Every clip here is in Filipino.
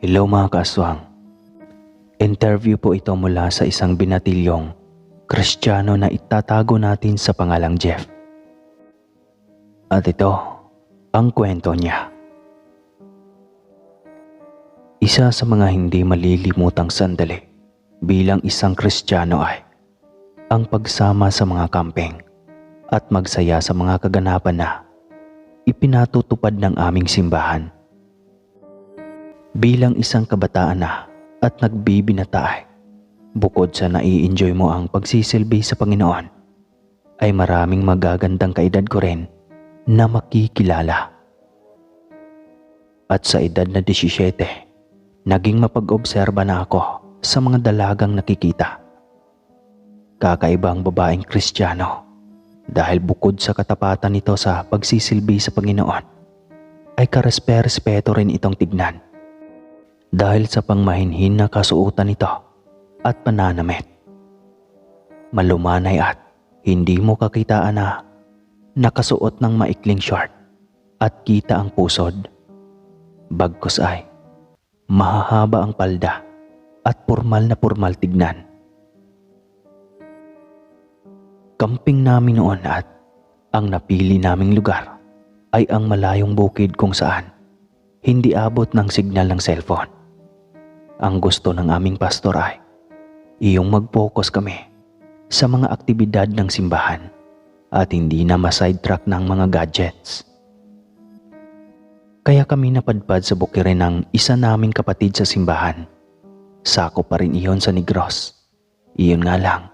Hello mga kaaswang. Interview po ito mula sa isang binatilyong Kristiyano na itatago natin sa pangalang Jeff. At ito ang kwento niya. Isa sa mga hindi malilimutang sandali bilang isang Kristiyano ay ang pagsama sa mga camping at magsaya sa mga kaganapan na ipinatutupad ng aming simbahan. Bilang isang kabataan na at nagbibinata ay bukod sa nai-enjoy mo ang pagsisilbi sa Panginoon, ay maraming magagandang kaedad ko rin na makikilala. At sa edad na 17, naging mapag-obserba na ako sa mga dalagang nakikita. Kakaibang babaeng Kristiyano dahil bukod sa katapatan nito sa pagsisilbi sa Panginoon, ay karespe-respeto rin itong tignan dahil sa pangmahinhin na kasuotan nito at pananamit. Malumanay at hindi mo kakitaan na nakasuot ng maikling short at kita ang pusod. Bagkus ay mahahaba ang palda at pormal na pormal tignan. Camping namin noon at ang napili naming lugar ay ang malayong bukid kung saan hindi abot ng signal ng cellphone. Ang gusto ng aming pastor ay iyong mag-focus kami sa mga aktibidad ng simbahan at hindi na ma-sidetrack ng mga gadgets. Kaya kami napadpad sa bukirin ng isa naming kapatid sa simbahan. Sako pa rin iyon sa Negros. Iyon nga lang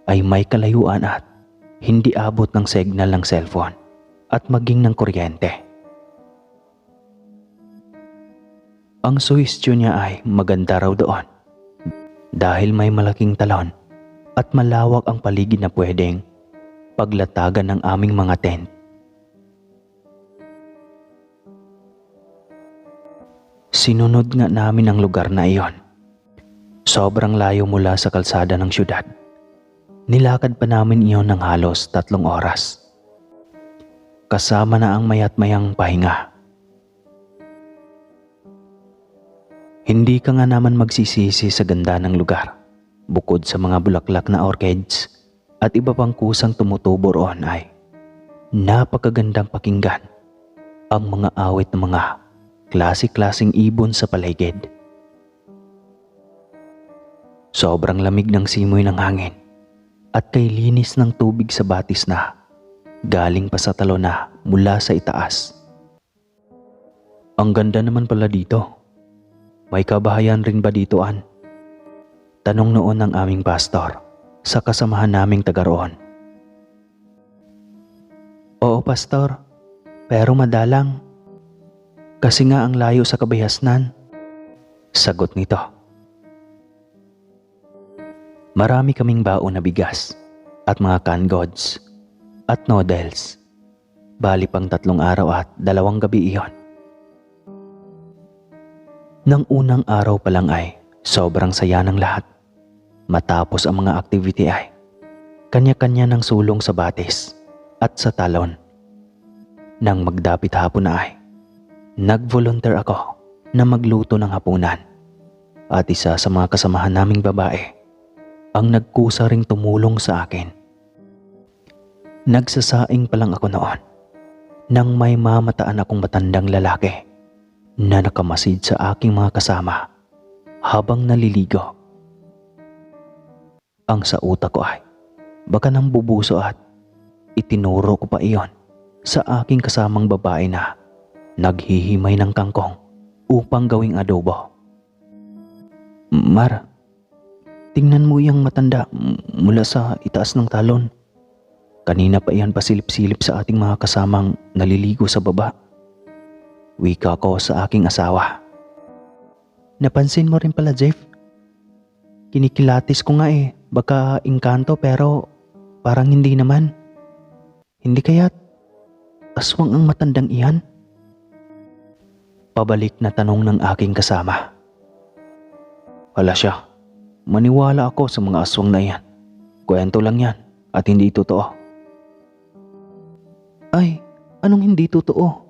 ay may kalayuan at hindi abot ng signal ng cellphone at maging ng kuryente. Ang suhestyon niya ay maganda raw doon dahil may malaking talon at malawak ang paligid na pwedeng paglatagan ng aming mga tent. Sinunod nga namin ang lugar na iyon. Sobrang layo mula sa kalsada ng syudad. Nilakad pa namin iyon ng halos 3 oras. Kasama na ang mayat mayang pahinga. Hindi ka nga naman magsisisi sa ganda ng lugar. Bukod sa mga bulaklak na orchids at iba pang kusang tumutubo roon ay napakagandang pakinggan ang mga awit ng mga klase-klaseng ibon sa paligid. Sobrang lamig ng simoy ng hangin at kay linis ng tubig sa batis na galing pa sa talon na mula sa itaas. Ang ganda naman pala dito. May kabahayan rin ba dito, An? Tanong noon ng aming pastor sa kasamahan naming taga roon. Oo, pastor, pero madalang. Kasi nga ang layo sa kabayasnan. Sagot nito. Marami kaming baon na bigas at mga canned goods at noodles. Bali pang 3 araw at 2 gabi iyon. Nang unang araw pa lang ay sobrang saya ng lahat. Matapos ang mga activity ay kanya-kanya ng sulong sa batis at sa talon. Nang magdapit hapon na ay nag-volunteer ako na magluto ng hapunan. At isa sa mga kasamahan naming babae ang nagkusa ring tumulong sa akin. Nagsasaing pa lang ako noon nang may mamataan akong matandang lalaki na nakamasid sa aking mga kasama habang naliligo. Ang sa utak ko ay baka nang bubuso at itinuro ko pa iyon sa aking kasamang babae na naghihimay ng kangkong upang gawing adobo. Mar, tingnan mo iyang matanda mula sa itaas ng talon. Kanina pa iyan pasilip-silip sa ating mga kasamang naliligo sa baba. Wika ko sa aking asawa. Napansin mo rin pala, Jeff? Kinikilatis ko nga baka engkanto pero parang hindi naman. Hindi kaya't aswang ang matandang iyan? Pabalik na tanong ng aking kasama. Wala siya. Maniwala ako sa mga aswang na iyan. Kwento lang yan at hindi totoo. Ay, anong hindi totoo?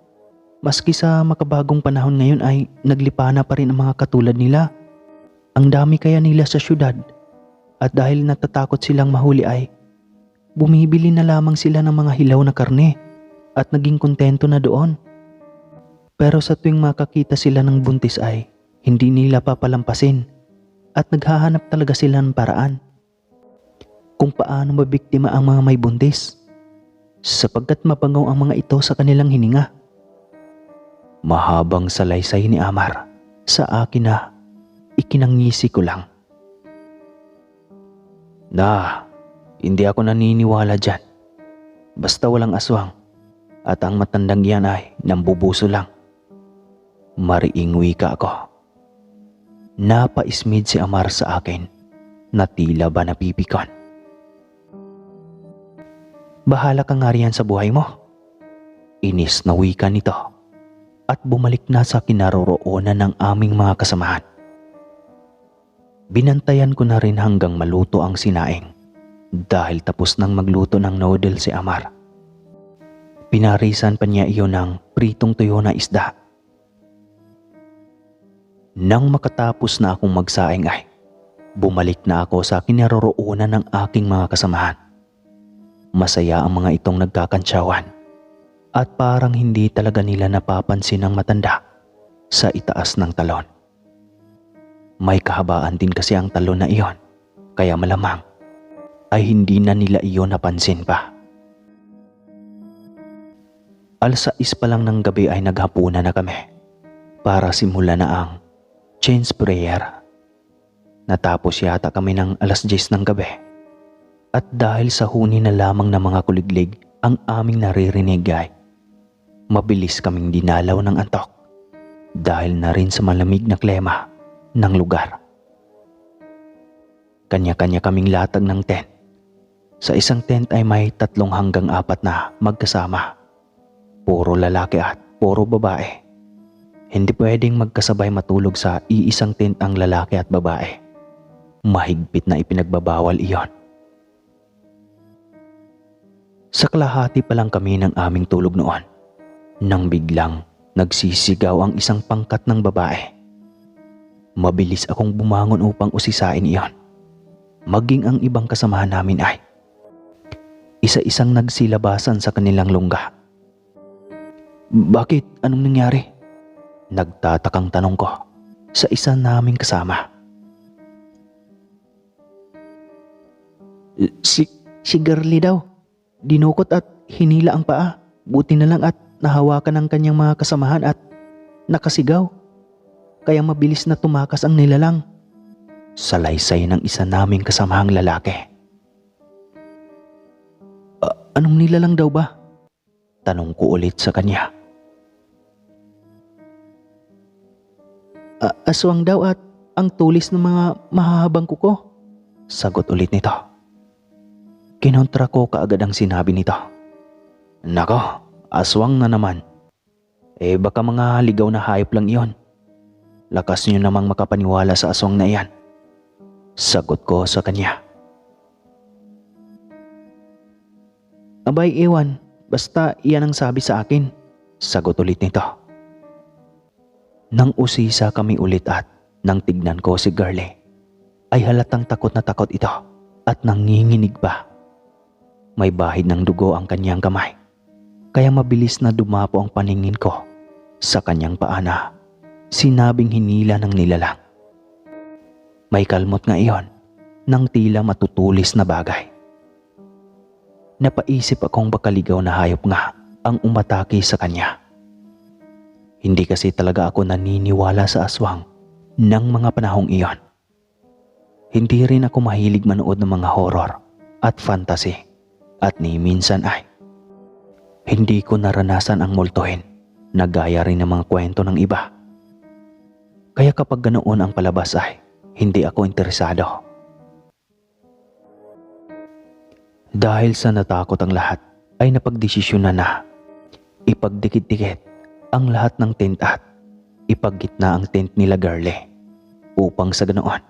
Maski sa makabagong panahon ngayon ay naglipana pa rin ang mga katulad nila. Ang dami kaya nila sa syudad at dahil natatakot silang mahuli ay bumibili na lamang sila ng mga hilaw na karne at naging kontento na doon. Pero sa tuwing makakita sila ng buntis ay hindi nila papalampasin at naghahanap talaga sila ng paraan kung paano mabiktima ang mga may buntis sapagkat mabangaw ang mga ito sa kanilang hininga. Mahabang salaysay ni Amar sa akin na ikinangisi ko lang. Hindi ako naniniwala dyan. Basta walang aswang at ang matandang yan ay nambubuso lang. Mariing wika ako. Napaismid si Amar sa akin na tila ba napipikon. Bahala ka nga riyan sa buhay mo. Inis na wika nito at bumalik na sa kinaroroonan ng aming mga kasamahan. Binantayan ko na rin hanggang maluto ang sinaing dahil tapos nang magluto ng noodle si Amar. Pinarisan pa niya iyon ng pritong tuyo na isda. Nang makatapos na akong magsaing ay bumalik na ako sa kinaroroonan ng aking mga kasamahan. Masaya ang mga itong nagkakantsawan at parang hindi talaga nila napapansin ang matanda sa itaas ng talon. May kahabaan din kasi ang talon na iyon kaya malamang ay hindi na nila iyon napansin pa. 6:00 pa lang ng gabi ay naghapunan na kami para simulan na ang change prayer. Natapos yata kami ng 10:00 ng gabi at dahil sa huni na lamang ng mga kuliglig ang aming naririnig ay mabilis kaming dinalaw ng antok dahil na rin sa malamig na klima ng lugar. Kanya-kanya kaming latag ng tent. Sa isang tent ay may 3 hanggang 4 na magkasama. Puro lalaki at puro babae. Hindi pwedeng magkasabay matulog sa iisang tent ang lalaki at babae. Mahigpit na ipinagbabawal iyon. Sa kalahati pa lang kami ng aming tulog noon nang biglang nagsisigaw ang isang pangkat ng babae. Mabilis akong bumangon upang usisain iyon. Maging ang ibang kasamahan namin ay isa-isang nagsilabasan sa kanilang lungga. Bakit? Anong nangyari? Nagtatakang tanong ko sa isa naming kasama. Si Girlie daw. Dinukot at hinila ang paa. Buti na lang at nahawakan ng kanyang mga kasamahan at nakasigaw. Kaya mabilis na tumakas ang nilalang. Salaysay ng isa naming kasamahang lalaki. Anong nilalang daw ba? Tanong ko ulit sa kanya. Aswang daw at ang tulis ng mga mahahabang kuko. Sagot ulit nito. Kinontra ko kaagad ang sinabi nito. Nako, aswang na naman. Baka mga ligaw na hayop lang iyon. Lakas niyo namang makapaniwala sa aswang na iyan. Sagot ko sa kanya. Abay, ewan. Basta iyan ang sabi sa akin. Sagot ulit nito. Nang usisa kami ulit at nang tignan ko si Girlie, ay halatang takot na takot ito at nanginginig pa. May bahid ng dugo ang kanyang kamay, kaya mabilis na dumapo ang paningin ko sa kanyang paa na sinabing hinila ng nilalang. May kalmot nga iyon nang tila matutulis na bagay. Napaisip akong baka ligaw na hayop nga ang umatake sa kanya. Hindi kasi talaga ako naniniwala sa aswang ng mga panahong iyon. Hindi rin ako mahilig manood ng mga horror at fantasy at ni minsan ay hindi ko naranasan ang multuhin na gaya rin ng mga kwento ng iba. Kaya kapag ganoon ang palabas ay hindi ako interesado. Dahil sa natakot ang lahat ay napagdesisyonan na ipagdikit-dikit ang lahat ng tent at ipaggitna ang tent nila Girlie upang sa ganoon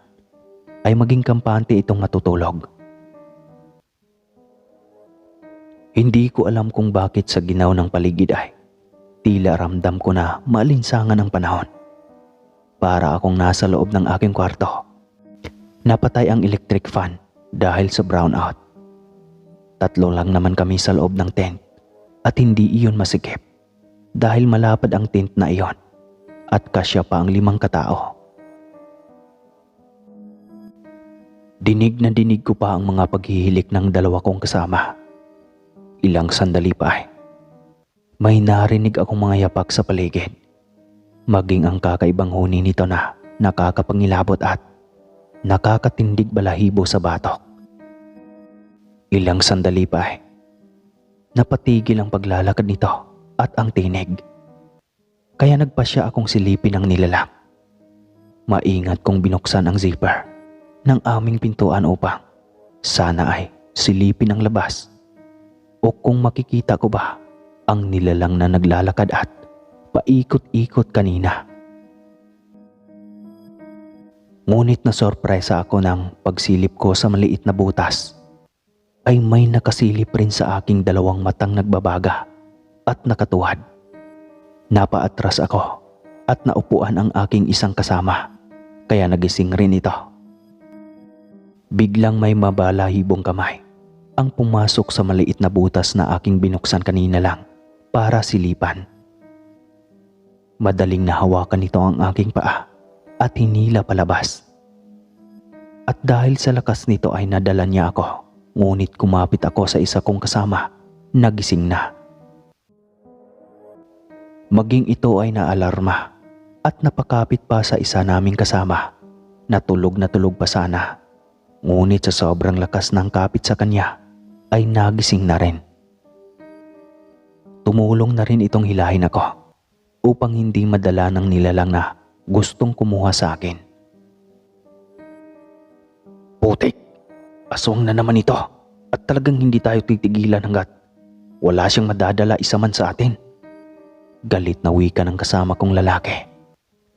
ay maging kampante itong matutulog. Hindi ko alam kung bakit sa ginaw ng paligid ay Tila ramdam ko na maalinsangan ang panahon. Para akong nasa loob ng aking kwarto. Napatay ang electric fan dahil sa brownout. 3 lang naman kami sa loob ng tent at hindi iyon masikip dahil malapad ang tent na iyon at kasya pa ang 5 katao. Dinig na dinig ko pa ang mga paghihilik ng 2 kong kasama. Ilang sandali pa ay may narinig akong mga yapak sa paligid. Maging ang kakaibang huni nito na nakakapangilabot at nakakatindig balahibo sa batok. Ilang sandali pa ay napatigil ang paglalakad nito at ang tinig. Kaya nagpasya akong silipin ang nilalang. Maingat kong binuksan ang zipper ng aming pintuan upang sana ay silipin ang labas o kung makikita ko ba ang nilalang na naglalakad at paikot-ikot kanina. Ngunit nasorpresa ako nang pagsilip ko sa maliit na butas ay may nakasilip rin sa aking 2 matang nagbabaga at nakatuwad. Napaatras ako at naupuan ang aking isang kasama kaya nagising rin ito. Biglang may mabalahibong kamay ang pumasok sa maliit na butas na aking binuksan kanina lang para silipan. Madaling nahawakan nito ang aking paa at hinila palabas. At dahil sa lakas nito ay nadala niya ako, ngunit kumapit ako sa isa kong kasama, nagising na. Maging ito ay naalarma at napakapit pa sa isa naming kasama na tulog pa sana. Ngunit sa sobrang lakas ng kapit sa kanya ay nagising na rin. Tumulong na rin itong hilahin ako upang hindi madala ng nilalang na gustong kumuha sa akin. Putik, aswang na naman ito at talagang hindi tayo titigilan hanggat wala siyang madadala isa man sa atin. Galit na wika ng kasama kong lalaki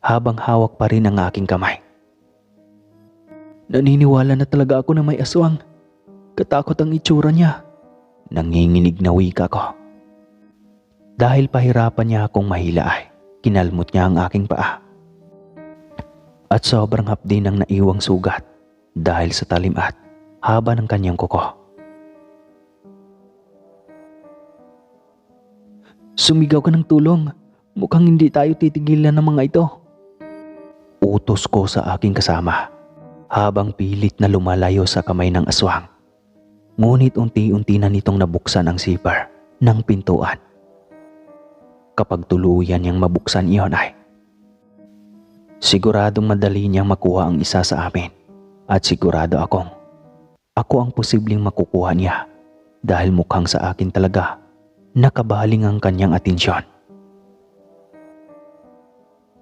habang hawak pa rin ang aking kamay. Naniniwala na talaga ako na may aswang. Katakot ang itsura niya. Nanginginig na wika ko. Dahil pahirapan niya akong mahila ay kinalmot niya ang aking paa. At sobrang hapdi ng naiwang sugat dahil sa talim at haba ng kanyang kuko. Sumigaw ka ng tulong. Mukhang hindi tayo titigilan ng mga ito. Utos ko sa aking kasama habang pilit na lumalayo sa kamay ng aswang. Ngunit unti-unti na nitong nabuksan ang zipper ng pintuan. Kapag tuluyan niyang mabuksan iyon ay siguradong madali niyang makuha ang isa sa amin at sigurado ako ang posibleng makukuha niya dahil mukhang sa akin talaga nakabaling ang kanyang atensyon.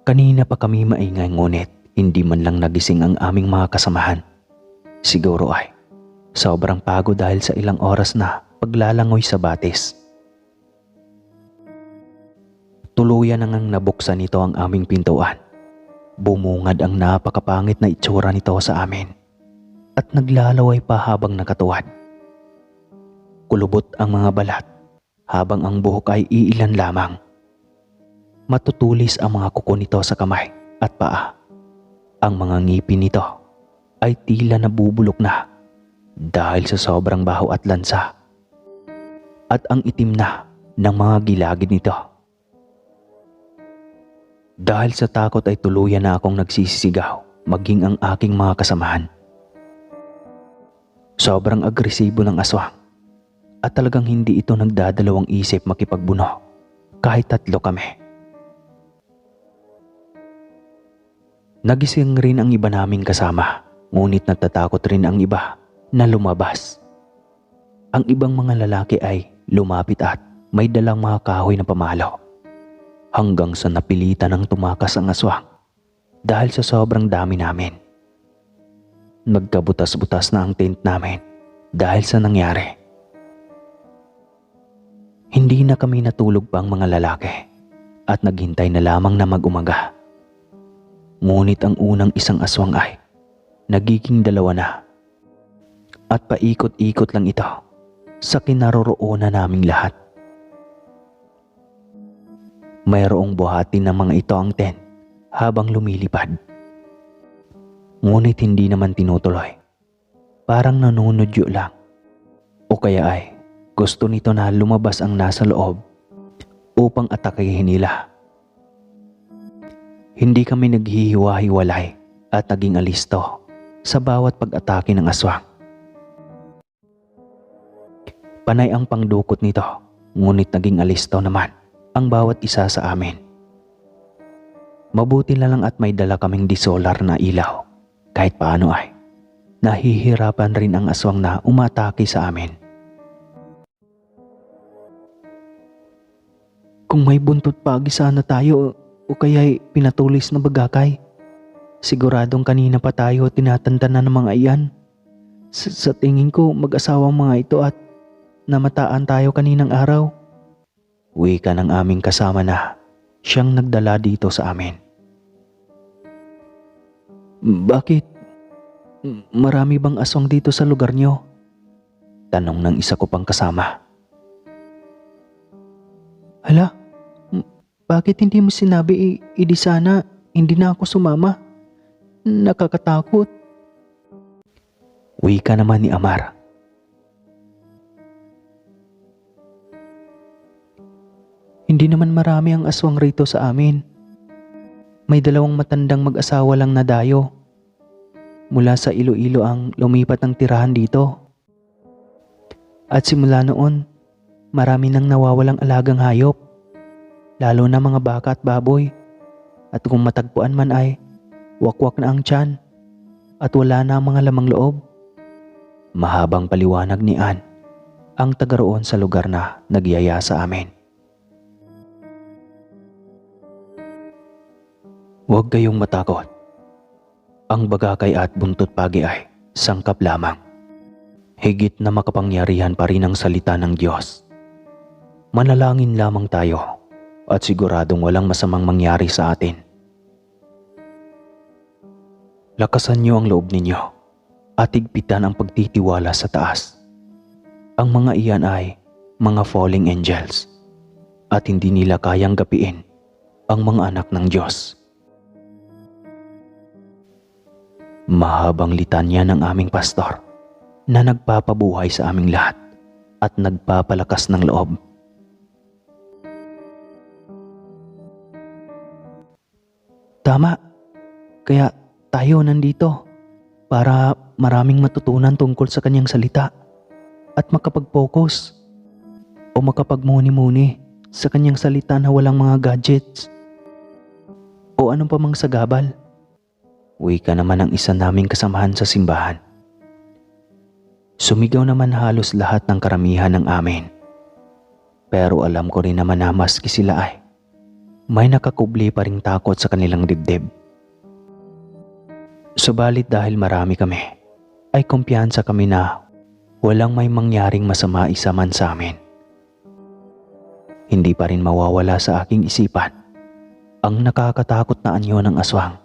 Kanina pa kami maingay ngunit hindi man lang nagising ang aming mga kasamahan. Siguro ay sobrang pagod dahil sa ilang oras na paglalangoy sa batis. Tuluyan nang nabuksan nito ang aming pintuan. Bumungad ang napakapangit na itsura nito sa amin at naglalaway pa habang nakatuwad. Kulubot ang mga balat habang ang buhok ay iilan lamang. Matutulis ang mga kuko nito sa kamay at paa. Ang mga ngipin nito ay tila nabubulok na dahil sa sobrang baho at lansa. At ang itim na ng mga gilagid nito. Dahil sa takot ay tuluyan na akong nagsisisigaw maging ang aking mga kasamahan. Sobrang agresibo ng aswang at talagang hindi ito nagdadalawang isip makipagbuno kahit 3 kami. Nagising rin ang iba naming kasama ngunit natatakot rin ang iba na lumabas. Ang ibang mga lalaki ay lumapit at may dalang mga kahoy na pamalo. Hanggang sa napilitan ng tumakas ang aswang dahil sa sobrang dami namin. Nagkabutas-butas na ang tent namin dahil sa nangyari. Hindi na kami natulog pa ang mga lalaki at naghintay na lamang na mag-umaga. Ngunit ang unang isang aswang ay nagiging 2 na at paikot-ikot lang ito sa kinaroroonan naming lahat. Mayroong buhati ng mga ito ang tent habang lumilipad. Ngunit hindi naman tinutuloy. Parang nanunudyo lang. O kaya ay gusto nito na lumabas ang nasa loob upang atakihin nila. Hindi kami naghihiwa-hiwalay at naging alisto sa bawat pag-atake ng aswang. Panay ang pangdukot nito, ngunit naging alisto naman ang bawat isa sa amin. Mabuti na lang at may dala kaming disolar na ilaw. Kahit paano ay nahihirapan rin ang aswang na umatake sa amin. Kung may buntot pagi sana tayo o kaya'y pinatulis na bagakay, siguradong kanina pa tayo tinatantanan ng mga iyan. Sa tingin ko mag-asawang mga ito at namataan tayo kaninang araw. Wika ng aming kasama na siyang nagdala dito sa amin. Bakit? Marami bang aswang dito sa lugar niyo? Tanong ng isa ko pang kasama. Hala, bakit hindi mo sinabi idi sana hindi na ako sumama? Nakakatakot. Wika naman ni Amar. Hindi naman marami ang aswang rito sa amin. May 2 matandang mag-asawa lang na dayo. Mula sa Iloilo ang lumipat ng tirahan dito. At simula noon, marami nang nawawalang alagang hayop, lalo na mga baka at baboy. At kung matagpuan man ay wakwak na ang tiyan at wala na ang mga lamang loob. Mahabang paliwanag ni Ann, ang taga roon sa lugar na nagyaya sa amin. Huwag kayong matakot. Ang bagakay at buntot pagi ay sangkap lamang. Higit na makapangyarihan pa rin ang salita ng Diyos. Manalangin lamang tayo at siguradong walang masamang mangyari sa atin. Lakasan niyo ang loob ninyo at higpitan ang pagtitiwala sa taas. Ang mga iyan ay mga falling angels at hindi nila kayang gapiin ang mga anak ng Diyos. Mahabang litanya ng aming pastor na nagpapabuhay sa aming lahat at nagpapalakas ng loob. Tama, kaya tayo nandito para maraming matutunan tungkol sa kanyang salita at makapag-focus o makapagmuni-muni sa kanyang salita na walang mga gadgets o anong pa mang sagabal. Wika naman ang isa naming kasamahan sa simbahan. Sumigaw naman halos lahat ng karamihan ng amin. Pero alam ko rin naman na maski sila ay may nakakubli pa ring takot sa kanilang dibdib. Subalit dahil marami kami, ay kumpiyansa kami na walang may mangyaring masama isa man sa amin. Hindi pa rin mawawala sa aking isipan ang nakakatakot na anyo ng aswang,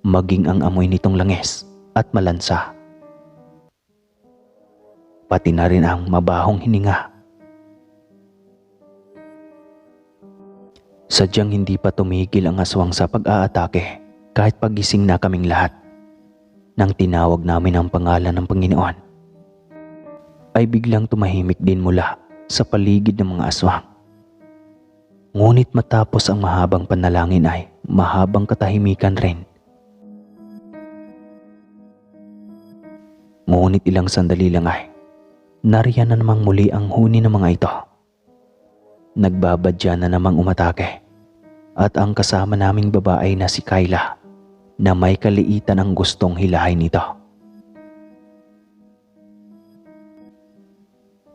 maging ang amoy nitong langis at malansa. Pati na rin ang mabahong hininga. Sadyang hindi pa tumigil ang aswang sa pag-aatake kahit pagising na kaming lahat. Nang tinawag namin ang pangalan ng Panginoon, ay biglang tumahimik din mula sa paligid ng mga aswang. Ngunit matapos ang mahabang panalangin ay mahabang katahimikan rin. Ngunit ilang sandali lang ay nariyan na namang muli ang huni ng mga ito. Nagbabadya na namang umatake at ang kasama naming babae na si Kyla na may kaliitan ang gustong hilahin nito.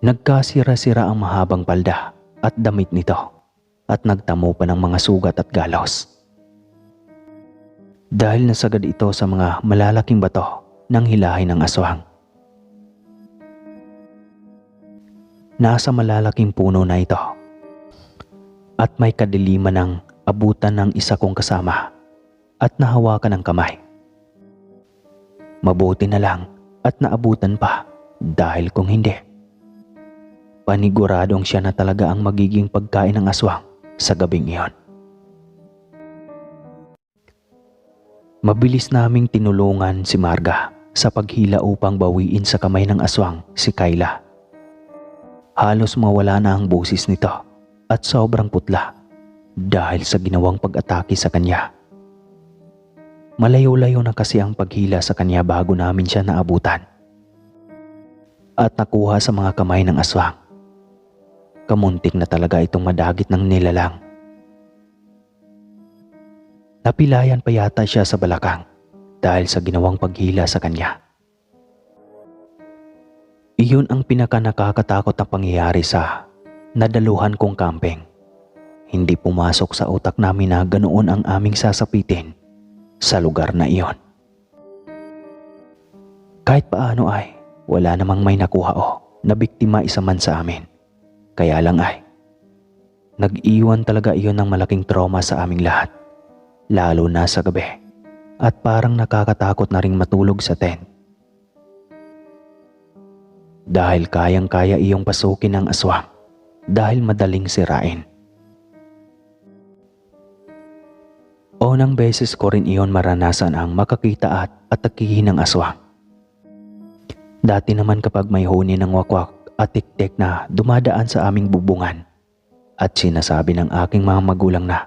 Nagkasira-sira ang mahabang palda at damit nito at nagtamo pa ng mga sugat at galos. Dahil nasagad ito sa mga malalaking bato ng hilahin ng aswang. Nasa malalaking puno na ito at may kadiliman ng abutan ng isa kong kasama at nahawakan ng kamay. Mabuti na lang at naabutan pa dahil kung hindi, paniguradong siya na talaga ang magiging pagkain ng aswang sa gabing iyon. Mabilis naming tinulungan si Marga sa paghila upang bawiin sa kamay ng aswang si Kayla. Halos mawala na ang boses nito at sobrang putla dahil sa ginawang pag-atake sa kanya. Malayo-layo na kasi ang paghila sa kanya bago namin siya naabutan at nakuha sa mga kamay ng aswang. Kamuntik na talaga itong madagit ng nilalang. Napilayan pa yata siya sa balakang dahil sa ginawang paghila sa kanya. Iyon ang pinaka-nakakatakot na pangyayari sa nadaluhan kong camping. Hindi pumasok sa utak namin na ganoon ang aming sasapitin sa lugar na iyon. Kahit paano ay wala namang may nakuha o na biktima isa man sa amin. Kaya lang ay nag-iwan talaga iyon ng malaking trauma sa aming lahat. Lalo na sa gabi at parang nakakatakot na ring matulog sa tent. Dahil kayang-kaya iyong pasukin ng aswang dahil madaling sirain. Unang beses ko rin iyon maranasan ang makakita at atakihin ng aswang. Dati naman kapag may huni ng wakwak at tiktek na dumadaan sa aming bubungan at sinasabi ng aking mga magulang na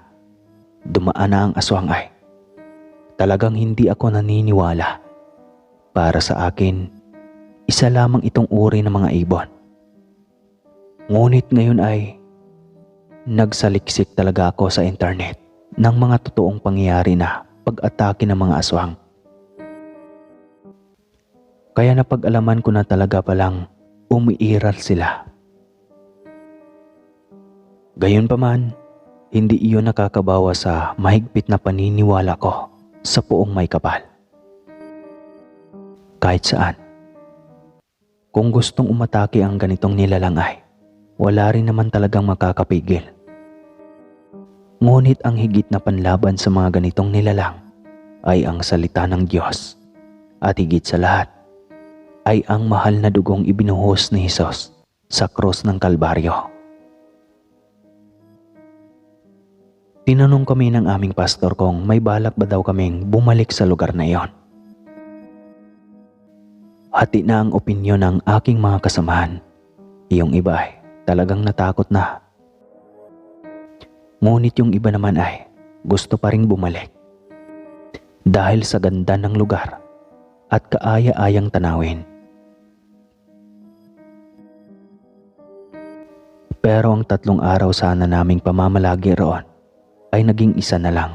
dumaan na ang aswang ay talagang hindi ako naniniwala. Para sa akin, isa lamang itong uri ng mga ibon. Ngunit ngayon ay nagsaliksik talaga ako sa internet ng mga totoong pangyayari na pag-atake ng mga aswang. Kaya napag-alaman ko na talaga palang umiiral sila. Gayunpaman, hindi iyon nakakabawa sa mahigpit na paniniwala ko sa puong may kapal. Kahit saan. Kung gustong umatake ang ganitong nilalang ay wala rin naman talagang makakapigil. Ngunit ang higit na panlaban sa mga ganitong nilalang ay ang salita ng Diyos. At higit sa lahat ay ang mahal na dugong ibinuhos ni Jesus sa krus ng Kalbaryo. Tinanong kami ng aming pastor kung may balak ba daw kaming bumalik sa lugar na iyon. Hati na ang opinyon ng aking mga kasamahan. Yung iba ay talagang natakot na. Ngunit yung iba naman ay gusto pa ring bumalik. Dahil sa ganda ng lugar at kaaya-ayang tanawin. Pero ang 3 araw sana naming pamamalagi roon ay naging isa na lang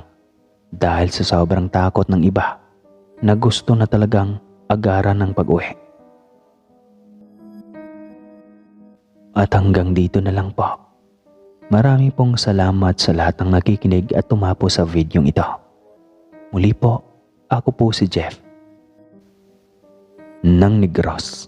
dahil sa sobrang takot ng iba na gusto na talagang agaran ng pag-uwi. At hanggang dito na lang po. Marami pong salamat sa lahat ng nakikinig at tumapo sa videong ito. Muli po, ako po si Jeff ng Negros.